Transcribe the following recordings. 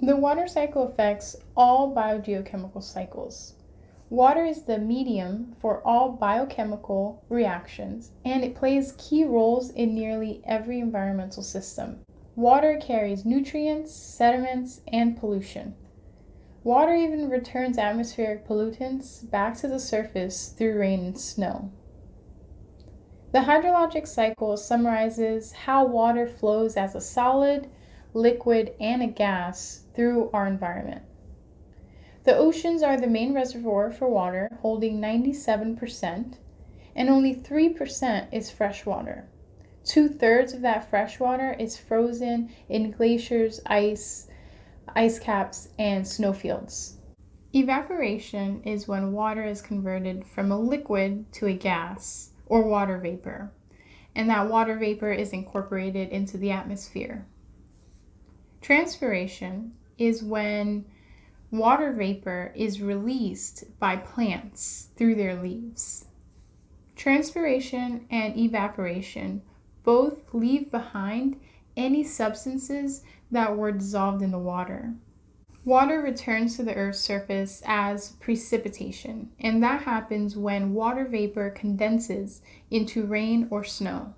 The water cycle affects all biogeochemical cycles. Water is the medium for all biochemical reactions, and it plays key roles in nearly every environmental system. Water carries nutrients, sediments, and pollution. Water even returns atmospheric pollutants back to the surface through rain and snow. The hydrologic cycle summarizes how water flows as a solid, liquid, and a gas through our environment. The oceans are the main reservoir for water, holding 97%, and only 3% is fresh water. 2/3 of that fresh water is frozen in glaciers, ice caps, and snowfields. Evaporation is when water is converted from a liquid to a gas, or water vapor, and that water vapor is incorporated into the atmosphere. Transpiration is when water vapor is released by plants through their leaves. Transpiration and evaporation both leave behind any substances that were dissolved in the water. Water returns to the Earth's surface as precipitation, and that happens when water vapor condenses into rain or snow.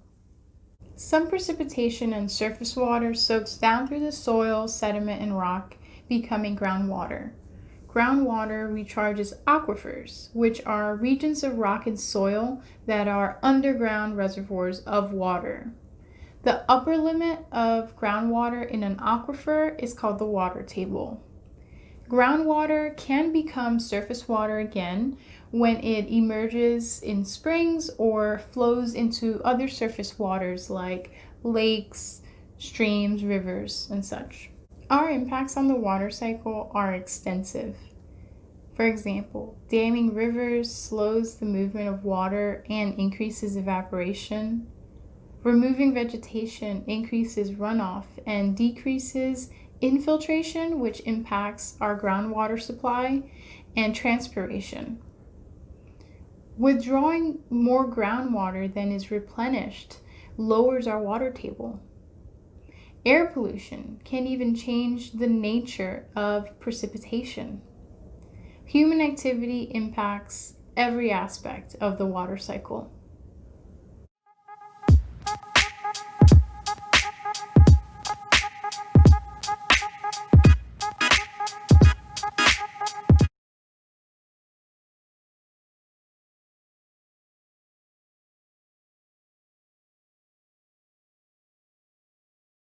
Some precipitation and surface water soaks down through the soil, sediment, and rock, becoming groundwater. Groundwater recharges aquifers, which are regions of rock and soil that are underground reservoirs of water. The upper limit of groundwater in an aquifer is called the water table. Groundwater can become surface water again when it emerges in springs or flows into other surface waters like lakes, streams, rivers, and such. Our impacts on the water cycle are extensive. For example, damming rivers slows the movement of water and increases evaporation. Removing vegetation increases runoff and decreases infiltration, which impacts our groundwater supply, and transpiration. Withdrawing more groundwater than is replenished lowers our water table. Air pollution can even change the nature of precipitation. Human activity impacts every aspect of the water cycle.